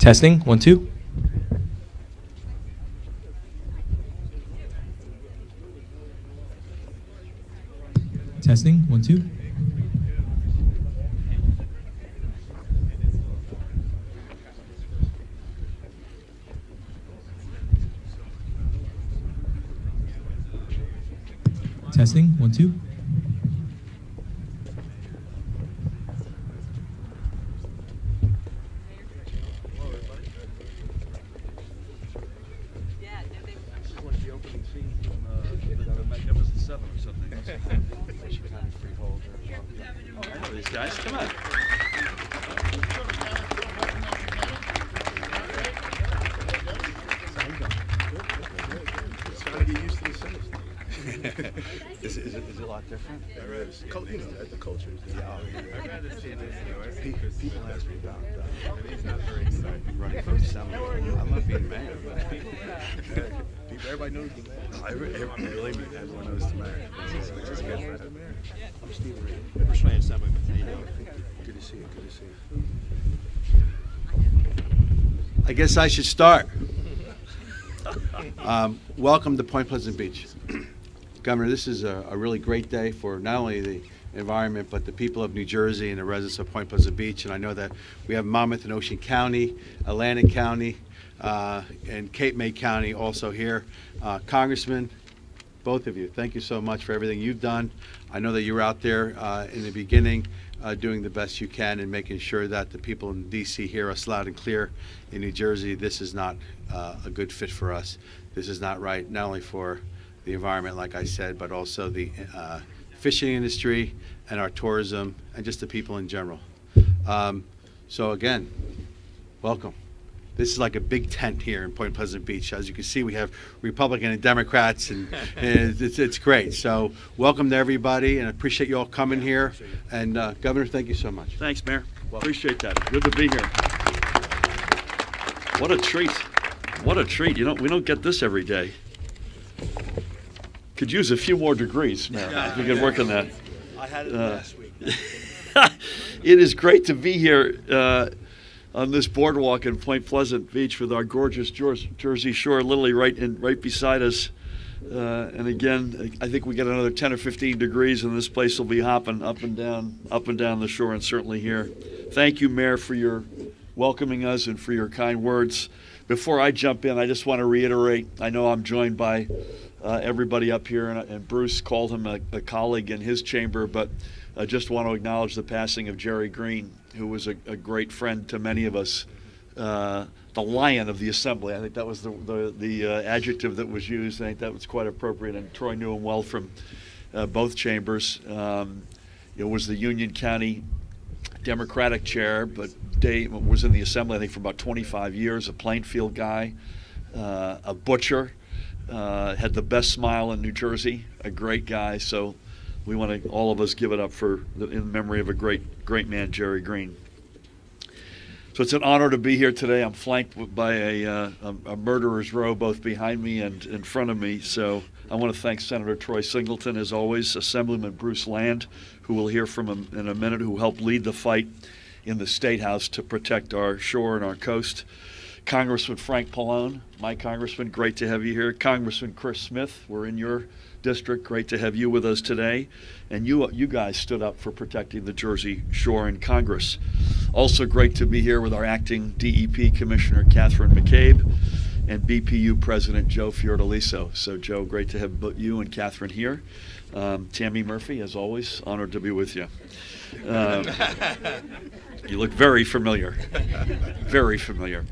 Testing, 1, 2. Testing, 1, 2. Testing, 1, 2. These guys, come on. Trying to get used to the Senate. Is it a lot different? There is. The culture is different. I'd rather see this. People ask me about he's not very excited. Running for assembly. I love being mayor. Everybody knows the mayor. Believe me, everyone knows the mayor. I'm Steve Reed. First Lane Assemblyman. How you doing? Good to see you. Good to see you. I guess I should start. Welcome to Point Pleasant Beach. Governor, this is a really great day for not only the environment, but the people of New Jersey and the residents of Point Pleasant Beach. And I know that we have Monmouth and Ocean County, Atlantic County, and Cape May County also here. Congressman, both of you, thank you so much for everything you've done. I know that you were out there in the beginning doing the best you can and making sure that the people in D.C. hear us loud and clear. In New Jersey, this is not a good fit for us. This is not right, not only for the environment, like I said, but also the fishing industry and our tourism and just the people in general. So again, welcome. This is like a big tent here in Point Pleasant Beach. As you can see, we have Republican and Democrats, and it's great. So welcome to everybody, and I appreciate you all coming here. And Governor, thank you so much. Thanks, Mayor. Appreciate that. Good to be here. What a treat. What a treat. You know, we don't get this every day. Could use a few more degrees, Mayor, if we could work on that. I had it last week. It is great to be here on this boardwalk in Point Pleasant Beach with our gorgeous Jersey Shore literally right beside us. And again, I think we get another 10 or 15 degrees, and this place will be hopping up and down the shore, and certainly here. Thank you, Mayor, for your welcoming us and for your kind words. Before I jump in, I just want to reiterate, I know I'm joined by everybody up here, and Bruce called him a colleague in his chamber, but I just want to acknowledge the passing of Jerry Green, who was a great friend to many of us, the lion of the assembly. I think that was the adjective that was used. I think that was quite appropriate, and Troy knew him well from both chambers. Was the Union County Democratic chair, but Dave was in the assembly, I think, for about 25 years, a Plainfield guy, a butcher, had the best smile in New Jersey, a great guy. So we want to, all of us, give it up in memory of a great man, Jerry Green. So it's an honor to be here today. I'm flanked by a murderer's row both behind me and in front of me. So I want to thank Senator Troy Singleton, as always, Assemblyman Bruce Land, who we'll hear from in a minute, who helped lead the fight in the State House to protect our shore and our coast. Congressman Frank Pallone, my congressman, great to have you here. Congressman Chris Smith, we're in your district, great to have you with us today. And you guys stood up for protecting the Jersey Shore in Congress. Also great to be here with our acting DEP Commissioner Catherine McCabe and BPU President Joe Fiordaliso. So Joe, great to have you and Catherine here. Tammy Murphy, as always, honored to be with you. You look very familiar, very familiar.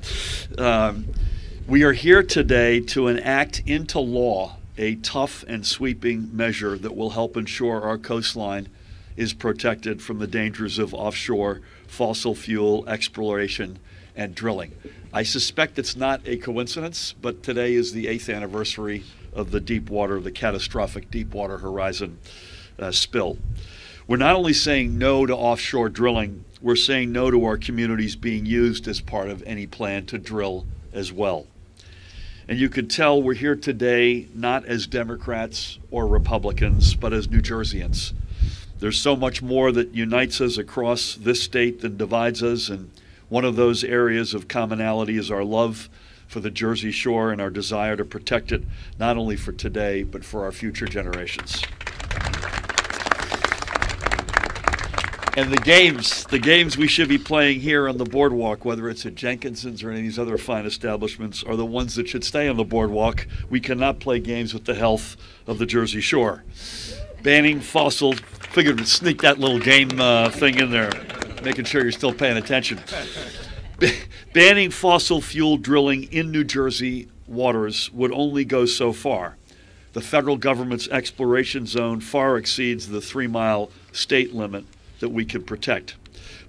We are here today to enact into law a tough and sweeping measure that will help ensure our coastline is protected from the dangers of offshore fossil fuel exploration and drilling. I suspect it's not a coincidence, but today is the 8th anniversary of the catastrophic Deepwater Horizon spill. We're not only saying no to offshore drilling, we're saying no to our communities being used as part of any plan to drill as well. And you could tell we're here today not as Democrats or Republicans, but as New Jerseyans. There's so much more that unites us across this state than divides us, and One of those areas of commonality is our love for the Jersey Shore and our desire to protect it not only for today, but for our future generations. And the games we should be playing here on the boardwalk, whether it's at Jenkinson's or any of these other fine establishments, are the ones that should stay on the boardwalk. We cannot play games with the health of the Jersey Shore. Banning fossil, figured to sneak that little game thing in there, making sure you're still paying attention. Banning fossil fuel drilling in New Jersey waters would only go so far. The federal government's exploration zone far exceeds the 3-mile state limit that we can protect.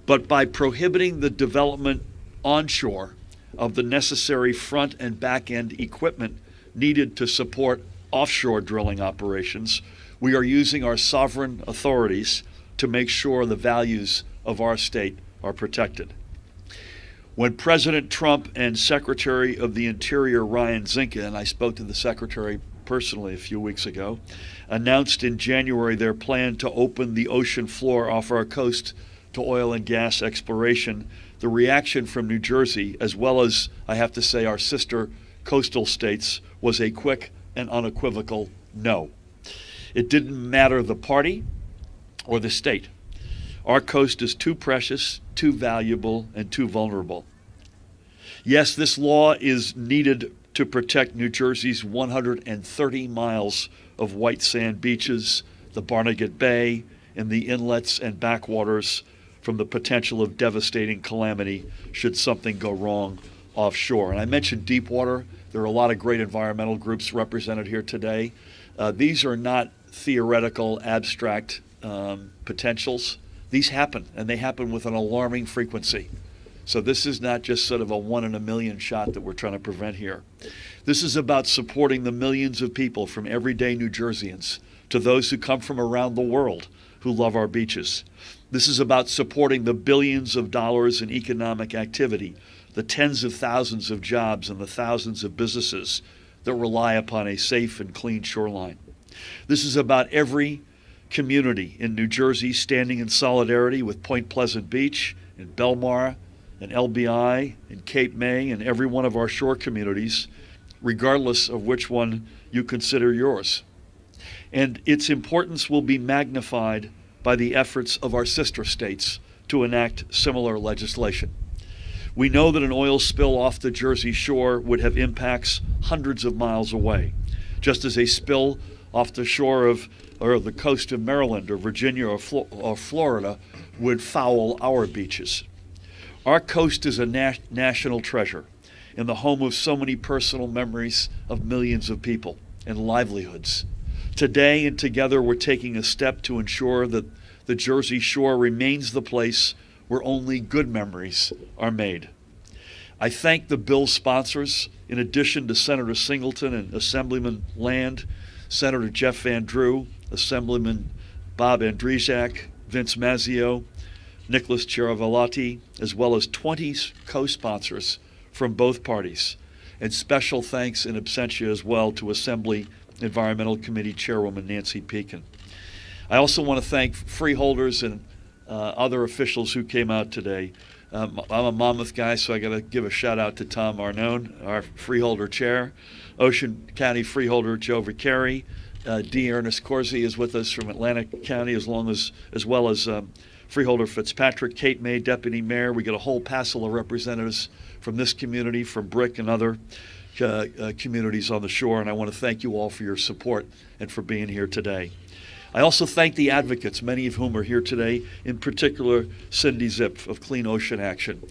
But by prohibiting the development onshore of the necessary front and back end equipment needed to support offshore drilling operations, we are using our sovereign authorities to make sure the values of our state are protected. When President Trump and Secretary of the Interior Ryan Zinke, and I spoke to the Secretary personally a few weeks ago, announced in January their plan to open the ocean floor off our coast to oil and gas exploration, the reaction from New Jersey, as well as, I have to say, our sister coastal states, was a quick and unequivocal no. It didn't matter the party or the state. Our coast is too precious, too valuable, and too vulnerable. Yes, this law is needed to protect New Jersey's 130 miles of white sand beaches, the Barnegat Bay, and the inlets and backwaters from the potential of devastating calamity should something go wrong offshore. And I mentioned deep water. There are a lot of great environmental groups represented here today. These are not theoretical, abstract potentials. These happen, and they happen with an alarming frequency. So this is not just sort of a 1 in a million shot that we're trying to prevent here. This is about supporting the millions of people from everyday New Jerseyans to those who come from around the world who love our beaches. This is about supporting the billions of dollars in economic activity, the tens of thousands of jobs and the thousands of businesses that rely upon a safe and clean shoreline. This is about every community in New Jersey standing in solidarity with Point Pleasant Beach and Belmar and LBI and Cape May and every one of our shore communities, regardless of which one you consider yours. And its importance will be magnified by the efforts of our sister states to enact similar legislation. We know that an oil spill off the Jersey Shore would have impacts hundreds of miles away, just as a spill off the shore of or the coast of Maryland or Virginia or Florida would foul our beaches. Our coast is a national treasure and the home of so many personal memories of millions of people and livelihoods. Today and together we're taking a step to ensure that the Jersey Shore remains the place where only good memories are made. I thank the bill's sponsors, in addition to Senator Singleton and Assemblyman Land, Senator Jeff Van Drew, Assemblyman Bob Andrzejak, Vince Mazzio, Nicholas Chiaravolati, as well as 20 co-sponsors from both parties. And special thanks in absentia as well to Assembly Environmental Committee Chairwoman Nancy Pekin. I also want to thank freeholders and other officials who came out today. I'm a Monmouth guy, so I got to give a shout out to Tom Arnone, our freeholder chair, Ocean County freeholder Joe Vicari, D. Ernest Corsi is with us from Atlantic County, as well as freeholder Fitzpatrick, Kate May, deputy mayor. We get a whole passel of representatives from this community, from Brick and other communities on the shore, and I want to thank you all for your support and for being here today. I also thank the advocates, many of whom are here today, in particular Cindy Zip of Clean Ocean Action.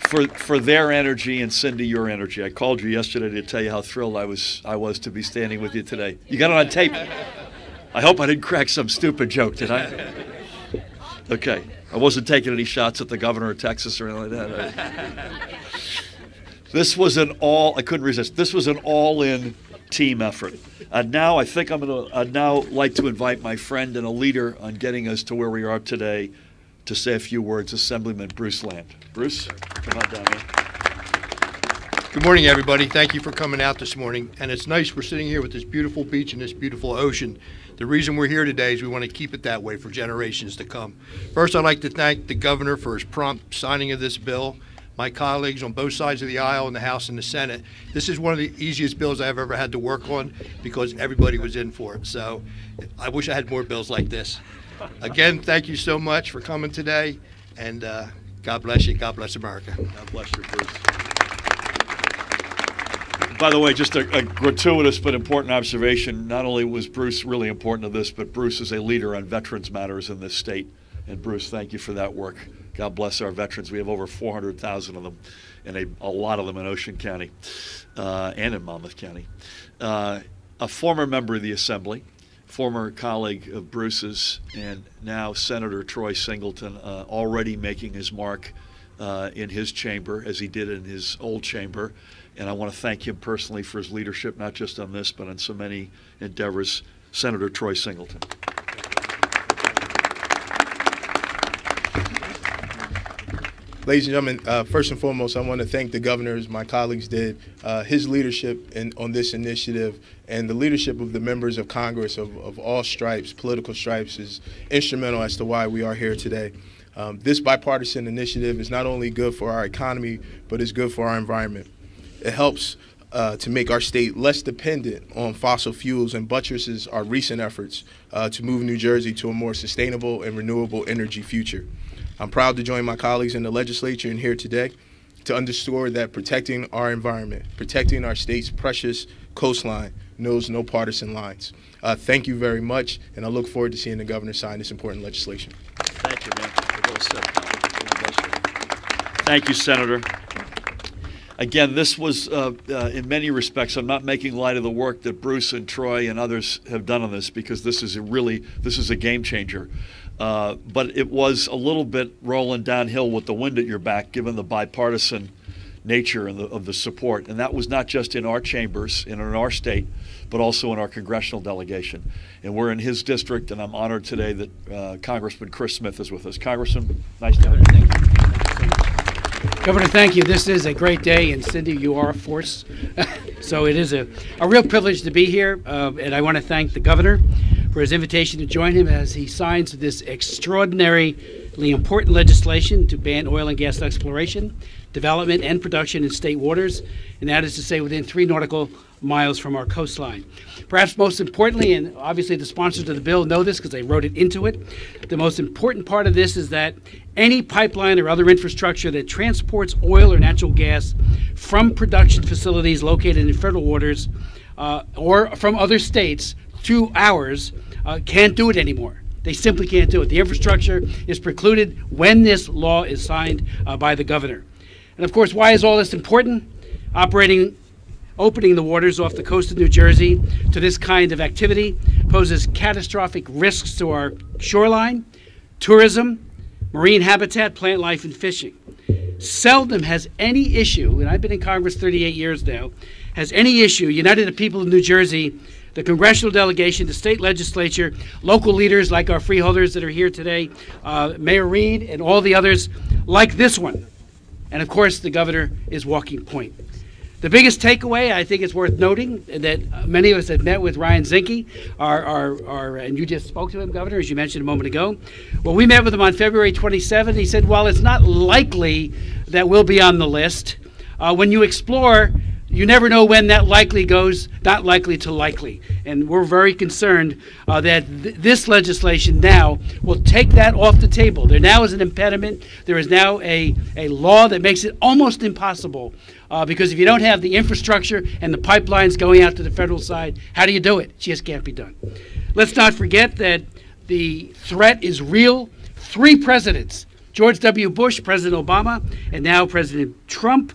For their energy, and Cindy, your energy. I called you yesterday to tell you how thrilled I was to be standing with you today. You got it on tape. I hope I didn't crack some stupid joke, did I? Okay. I wasn't taking any shots at the governor of Texas or anything like that. This was I couldn't resist. This was an all-in team effort. Now I think I'm going to now like to invite my friend and a leader on getting us to where we are today to say a few words, Assemblyman Bruce Land. Bruce, come on down here. Good morning, everybody. Thank you for coming out this morning. And it's nice we're sitting here with this beautiful beach and this beautiful ocean. The reason we're here today is we want to keep it that way for generations to come. First, I'd like to thank the governor for his prompt signing of this bill, my colleagues on both sides of the aisle in the House and the Senate. This is one of the easiest bills I've ever had to work on because everybody was in for it. So I wish I had more bills like this. Again, thank you so much for coming today, and God bless you. God bless America. God bless you, Bruce. By the way, just a gratuitous but important observation. Not only was Bruce really important to this, but Bruce is a leader on veterans matters in this state. And Bruce, thank you for that work. God bless our veterans. We have over 400,000 of them, and a lot of them in Ocean County and in Monmouth County. A former member of the Assembly, former colleague of Bruce's, and now Senator Troy Singleton, already making his mark in his chamber, as he did in his old chamber. And I want to thank him personally for his leadership, not just on this, but on so many endeavors. Senator Troy Singleton. Ladies and gentlemen, first and foremost, I want to thank the governor, as my colleagues did, his leadership on this initiative, and the leadership of the members of Congress of all stripes, political stripes, is instrumental as to why we are here today. This bipartisan initiative is not only good for our economy, but is good for our environment. It helps to make our state less dependent on fossil fuels and buttresses our recent efforts to move New Jersey to a more sustainable and renewable energy future. I'm proud to join my colleagues in the legislature and here today to underscore that protecting our environment, protecting our state's precious coastline knows no partisan lines. Thank you very much, and I look forward to seeing the governor sign this important legislation. Thank you, man. Well said. Thank you, Senator. Again, this was, in many respects, I'm not making light of the work that Bruce and Troy and others have done on this, because this is a game changer. But it was a little bit rolling downhill with the wind at your back, given the bipartisan nature of the support. And that was not just in our chambers and in our state, but also in our congressional delegation. And we're in his district, and I'm honored today that Congressman Chris Smith is with us. Congressman, nice to have you. Governor, thank you. This is a great day, and Cindy, you are a force. So it is a real privilege to be here, and I want to thank the governor for his invitation to join him as he signs this extraordinarily important legislation to ban oil and gas exploration, development, and production in state waters, and that is to say within 3 nautical miles from our coastline. Perhaps most importantly, and obviously the sponsors of the bill know this because they wrote it into it, the most important part of this is that any pipeline or other infrastructure that transports oil or natural gas from production facilities located in federal waters or from other states to ours can't do it anymore. They simply can't do it. The infrastructure is precluded when this law is signed by the governor. And of course, why is all this important? Opening the waters off the coast of New Jersey to this kind of activity poses catastrophic risks to our shoreline, tourism, marine habitat, plant life, and fishing. Seldom has any issue, and I've been in Congress 38 years now, has any issue united the people of New Jersey, the congressional delegation, the state legislature, local leaders like our freeholders that are here today, Mayor Reed and all the others like this one. And of course, the governor is walking point. The biggest takeaway, I think it's worth noting, that many of us have met with Ryan Zinke, and you just spoke to him, Governor, as you mentioned a moment ago. Well, we met with him on February 27th. He said, while it's not likely that we'll be on the list, when you explore, you never know when that likely goes, not likely to likely. And we're very concerned that this legislation now will take that off the table. There now is an impediment. There is now a law that makes it almost impossible because if you don't have the infrastructure and the pipelines going out to the federal side, how do you do it? It just can't be done. Let's not forget that the threat is real. 3 presidents, George W. Bush, President Obama, and now President Trump,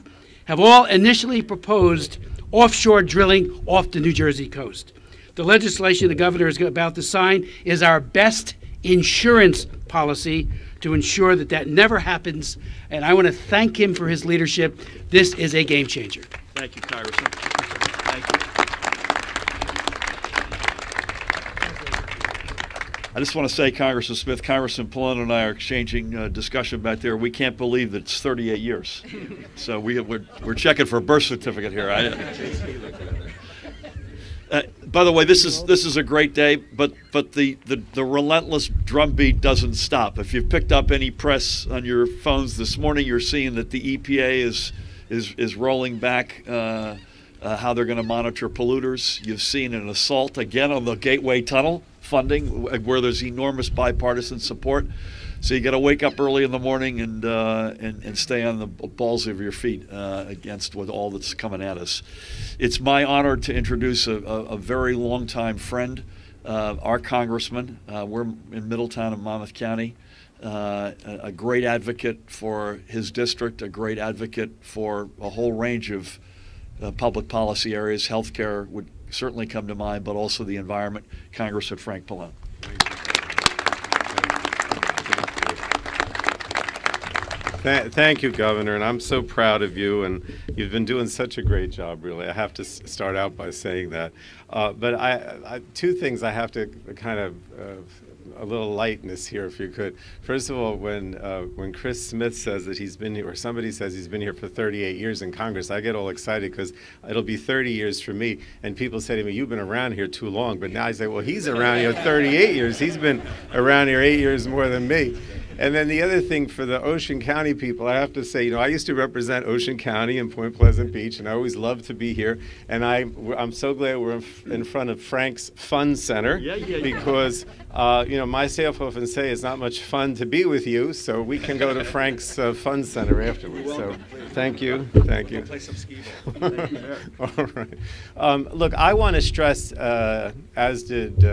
have all initially proposed offshore drilling off the New Jersey coast. The legislation the governor is about to sign is our best insurance policy to ensure that that never happens, and I want to thank him for his leadership. This is a game changer. Thank you, Congressman. Thank you. I just want to say, Congressman Smith, Congressman Pallone and I are exchanging discussion back there. We can't believe that it's 38 years. So we're checking for a birth certificate here. By the way, this is a great day, but the relentless drumbeat doesn't stop. If you've picked up any press on your phones this morning, you're seeing that the EPA is rolling back how they're going to monitor polluters. You've seen an assault again on the Gateway Tunnel funding, where there's enormous bipartisan support. So you got to wake up early in the morning and stay on the balls of your feet against with all that's coming at us. It's my honor to introduce a very long-time friend, our congressman. We're in Middletown and Monmouth County. A great advocate for his district, a great advocate for a whole range of public policy areas. Healthcare would certainly come to mind, but also the environment. Congressman Frank Pallone. Thank you, Governor, and I'm so proud of you, and you've been doing such a great job, really. I have to start out by saying that. But I two things I have to kind of a little lightness here, if you could. First of all, when Chris Smith says that he's been here, or somebody says he's been here for 38 years in Congress, I get all excited because it'll be 30 years for me. And people say to me, "You've been around here too long." But now I say, "Well, he's around here 38 years. He's been around here 8 years more than me." And then the other thing for the Ocean County people, I have to say, I used to represent Ocean County and Point Pleasant Beach, and I always loved to be here. And I'm so glad we're in front of Frank's Fun Center, because my staff often say it's not much fun to be with you, so we can go to Frank's Fun Center afterwards. So thank you. Play some skee ball. All right. Look, I want to stress, as did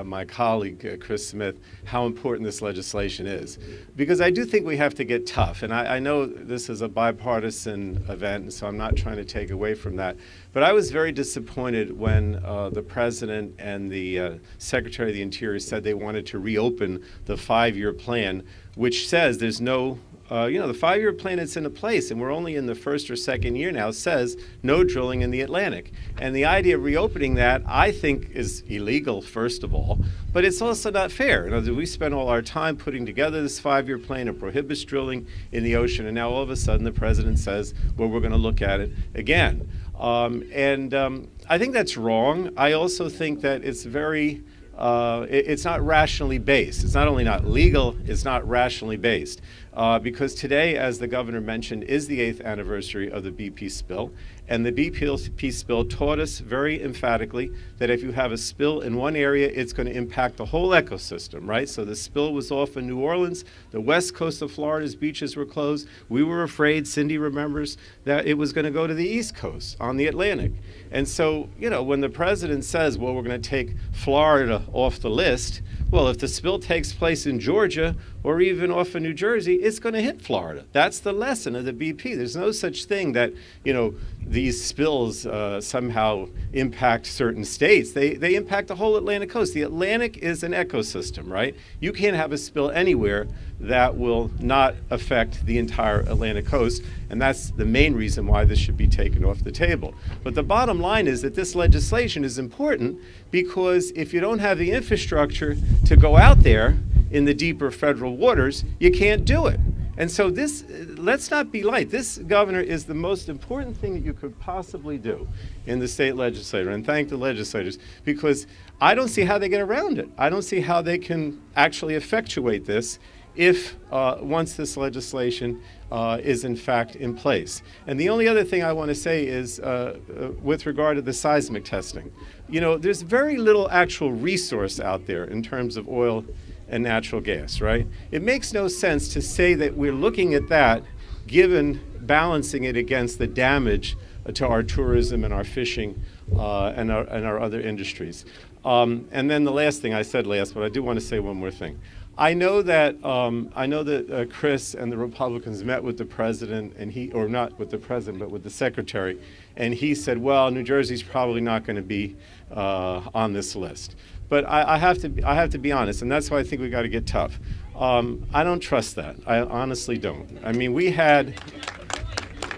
my colleague Chris Smith, how important this legislation is. Because I do think we have to get tough. And I know this is a bipartisan event, so I'm not trying to take away from that. But I was very disappointed when the President and the Secretary of the Interior said they wanted to reopen the 5-year plan, which says there's no the 5-year plan that's in place, and we're only in the first or second year now, says no drilling in the Atlantic. And the idea of reopening that, I think, is illegal, first of all, but it's also not fair. We spent all our time putting together this 5-year plan that prohibits drilling in the ocean, and now all of a sudden the President says, well, we're going to look at it again. I think that's wrong. I also think that it's very it's not rationally based. It's not only not legal, it's not rationally based. Because today, as the governor mentioned, is the 8th anniversary of the BP spill. And the BP spill taught us very emphatically that if you have a spill in one area, it's going to impact the whole ecosystem, right? So the spill was off in New Orleans. The west coast of Florida's beaches were closed. We were afraid, Cindy remembers, that it was going to go to the east coast on the Atlantic. And so, when the President says, well, we're going to take Florida off the list, well, if the spill takes place in Georgia or even off of New Jersey, it's going to hit Florida. That's the lesson of the BP. There's no such thing that, these spills somehow impact certain states. They impact the whole Atlantic coast. The Atlantic is an ecosystem, right? You can't have a spill anywhere that will not affect the entire Atlantic coast, and that's the main reason why this should be taken off the table. But the bottom line is that this legislation is important because if you don't have the infrastructure to go out there in the deeper federal waters, you can't do it. And so let's not be light. This, Governor, is the most important thing that you could possibly do in the state legislature. And thank the legislators, because I don't see how they get around it. I don't see how they can actually effectuate this if once this legislation is in fact in place. And the only other thing I want to say is with regard to the seismic testing. There's very little actual resource out there in terms of oil and natural gas, right? It makes no sense to say that we're looking at that given balancing it against the damage to our tourism and our fishing and our other industries. And then the last thing, I said last, but I do want to say one more thing. I know that Chris and the Republicans met with the president, or not with the president, but with the secretary, and he said, well, New Jersey's probably not going to be on this list. But I have to be honest, and that's why I think we got to get tough. I don't trust that. I honestly don't. I mean, we had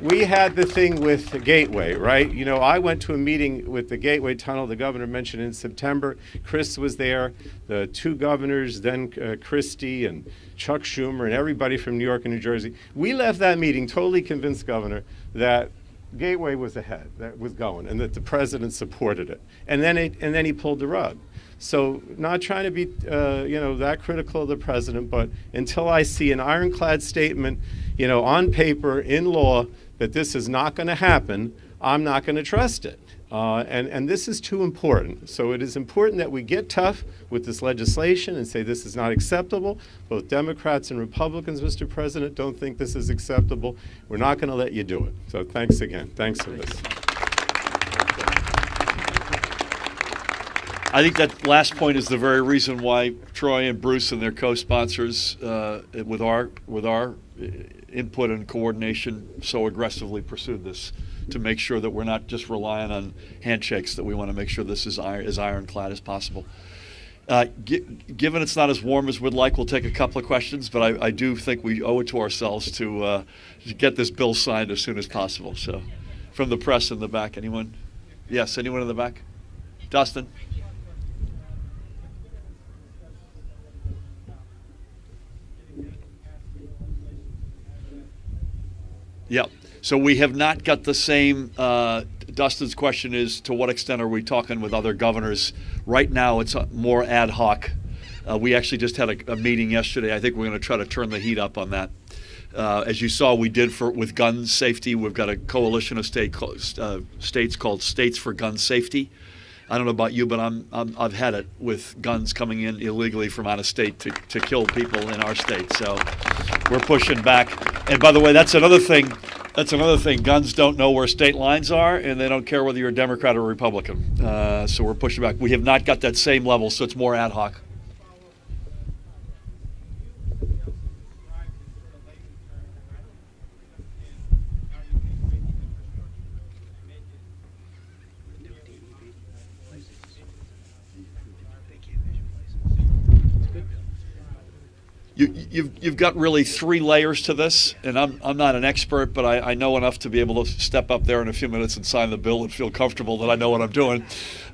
we had the thing with the Gateway, right? You know, I went to a meeting with the Gateway Tunnel, the governor mentioned in September. Chris was there, the two governors, then Christie and Chuck Schumer and everybody from New York and New Jersey. We left that meeting totally convinced, Governor, that Gateway was ahead, that was going, and that the president supported it. And then he pulled the rug. So not trying to be, that critical of the president, but until I see an ironclad statement, on paper, in law, that this is not going to happen, I'm not going to trust it. And this is too important. So it is important that we get tough with this legislation and say this is not acceptable. Both Democrats and Republicans, Mr. President, don't think this is acceptable. We're not going to let you do it. So thanks again. Thanks for this. I think that last point is the very reason why Troy and Bruce and their co-sponsors, with our input and coordination, so aggressively pursued this, to make sure that we're not just relying on handshakes, that we want to make sure this is as ironclad as possible. Given it's not as warm as we'd like, we'll take a couple of questions, but I do think we owe it to ourselves to get this bill signed as soon as possible. So, from the press in the back, anyone? Yes, anyone in the back? Dustin? Yep. So we have not got the same, Dustin's question is, to what extent are we talking with other governors? Right now, it's more ad hoc. We actually just had a meeting yesterday. I think we're going to try to turn the heat up on that. As you saw, we did with gun safety. We've got a coalition of states called States for Gun Safety. I don't know about you, but I've had it with guns coming in illegally from out of state to kill people in our state. So we're pushing back. And by the way, that's another thing. Guns don't know where state lines are, and they don't care whether you're a Democrat or Republican. So we're pushing back. We have not got that same level, so it's more ad hoc. You've got really three layers to this, and I'm not an expert, but I know enough to be able to step up there in a few minutes and sign the bill and feel comfortable that I know what I'm doing.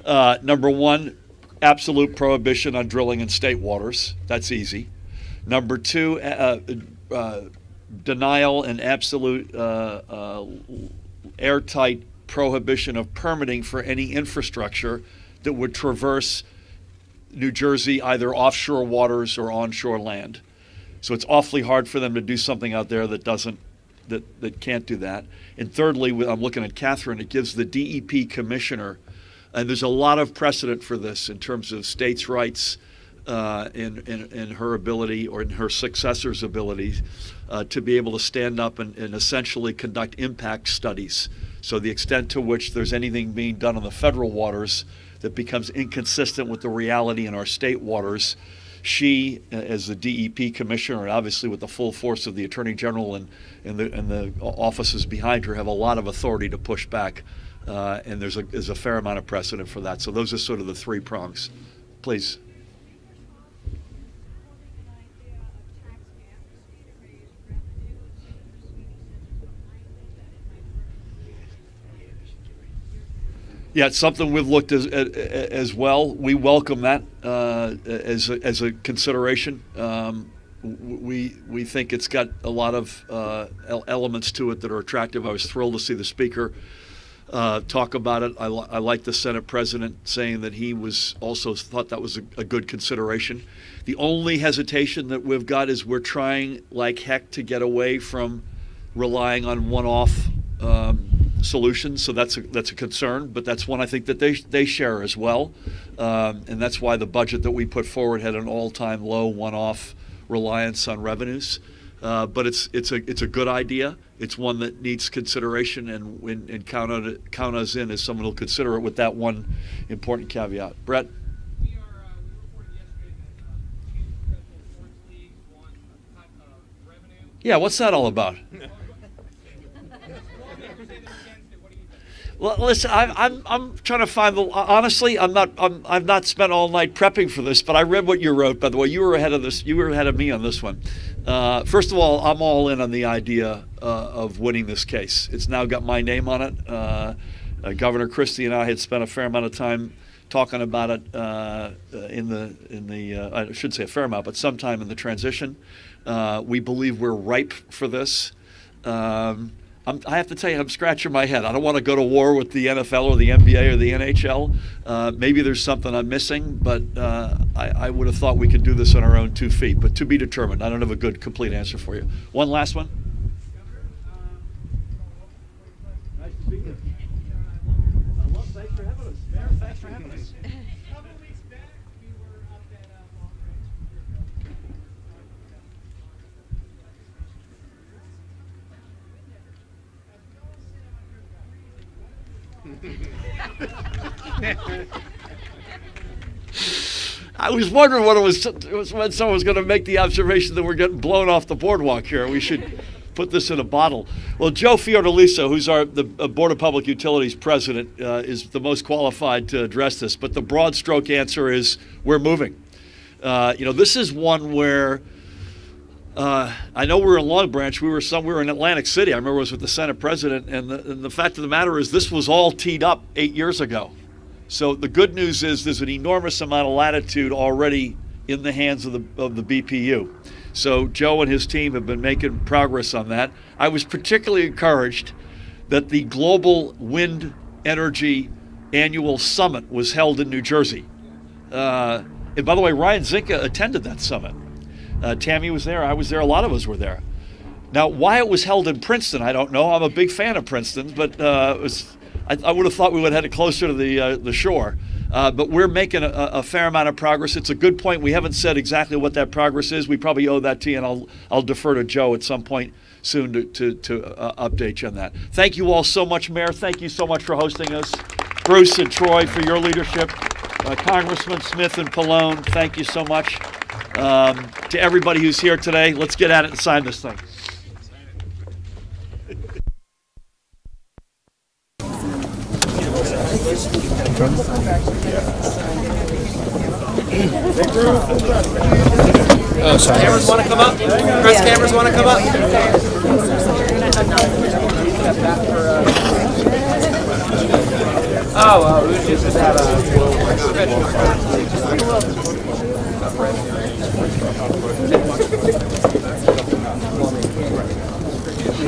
Number one, absolute prohibition on drilling in state waters. That's easy. Number two, denial and absolute airtight prohibition of permitting for any infrastructure that would traverse New Jersey, either offshore waters or onshore land. So it's awfully hard for them to do something out there that can't do that. And thirdly, I'm looking at Catherine, it gives the DEP commissioner, and there's a lot of precedent for this in terms of states' rights in her ability, or in her successor's ability, to be able to stand up and essentially conduct impact studies. So the extent to which there's anything being done on the federal waters that becomes inconsistent with the reality in our state waters, she, as the DEP commissioner, and obviously with the full force of the Attorney General and the offices behind her, have a lot of authority to push back, and there's a fair amount of precedent for that. So those are sort of the three prongs. Please. Yeah, it's something we've looked as well. We welcome that as a consideration. We think it's got a lot of elements to it that are attractive. I was thrilled to see the Speaker talk about it. I like the Senate President saying that he was also thought that was a good consideration. The only hesitation that we've got is we're trying like heck to get away from relying on one-off solutions, so that's a concern, but that's one I think that they share as well, and that's why the budget that we put forward had an all-time low one-off reliance on revenues. But it's a good idea. It's one that needs consideration, and count us in as someone who'll consider it with that one important caveat. Brett. We reported yesterday that two professional sports leagues want a cut of revenue. Yeah, what's that all about? Well, listen, I'm trying to find honestly, I've not spent all night prepping for this, but I read what you wrote. By the way, you were ahead of this. You were ahead of me on this one. First of all, I'm all in on the idea of winning this case. It's now got my name on it. Governor Christie and I had spent a fair amount of time talking about it I should say a fair amount, but sometime in the transition. We believe we're ripe for this. I have to tell you, I'm scratching my head. I don't want to go to war with the NFL or the NBA or the NHL. Maybe there's something I'm missing, but I would have thought we could do this on our own 2 feet. But to be determined. I don't have a good, complete answer for you. One last one. Nice to be here. Thanks for having us. Mayor, thanks for having us. A couple weeks back, we were up at Long Ranch. I was wondering when when someone was going to make the observation that we're getting blown off the boardwalk here. We should put this in a bottle. Well, Joe Fiordaliso, who's the Board of Public Utilities president, is the most qualified to address this. But the broad stroke answer is we're moving. This is one where I know we were in Long Branch. We were in Atlantic City. I remember I was with the Senate president, and the fact of the matter is this was all teed up 8 years ago. So the good news is there's an enormous amount of latitude already in the hands of the BPU. So Joe and his team have been making progress on that. I was particularly encouraged that the Global Wind Energy Annual Summit was held in New Jersey. And by the way, Ryan Zinke attended that summit. Tammy was there. I was there. A lot of us were there. Now, why it was held in Princeton, I don't know. I'm a big fan of Princeton, but I would have thought we would have had it closer to the shore. But we're making a fair amount of progress. It's a good point. We haven't said exactly what that progress is. We probably owe that to you, and I'll defer to Joe at some point soon to update you on that. Thank you all so much, Mayor. Thank you so much for hosting us. Bruce and Troy for your leadership. Congressman Smith and Pallone, thank you so much. To everybody who's here today, let's get at it and sign this thing. Oh, sorry. Cameras want to come up? Press cameras want to come up? Oh, we just had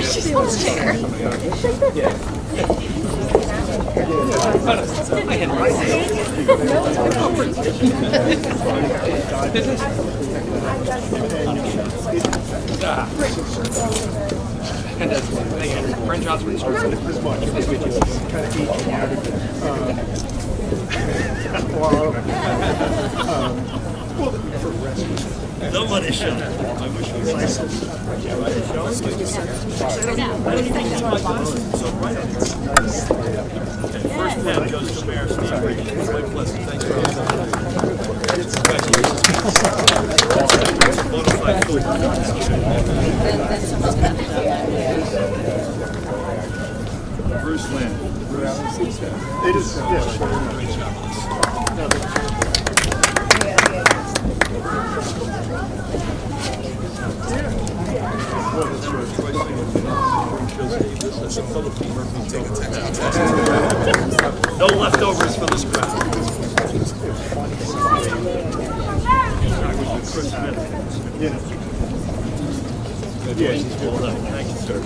She's on the chair. French house with Nobody should. I wish we were. First pen goes to Mayor Steve Regan. Quite pleasant. Thanks for Bruce Lynn. It is, great job. No leftovers for this crowd. Chris Smith. Yeah. Thank you, sir.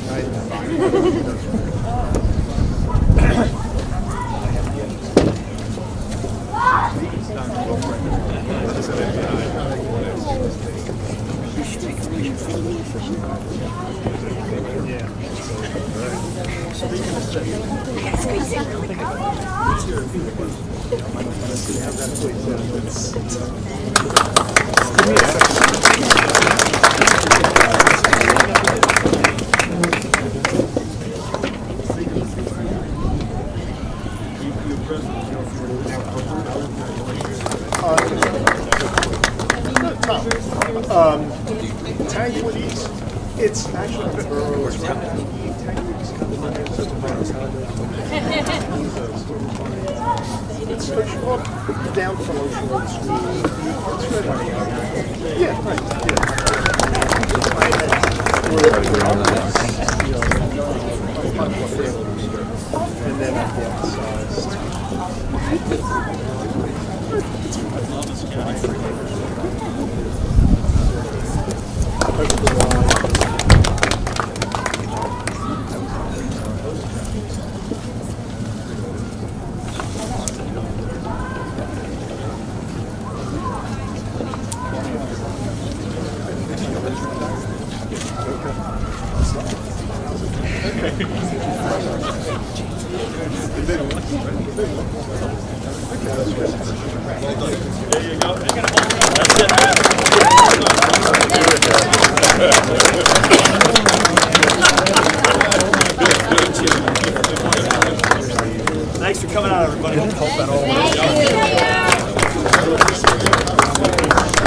Tanguities, it's actually the borough is right. Tanguities come from it's down from Offshore. Yeah, right. Yeah. Thanks for coming out, everybody. Thank you.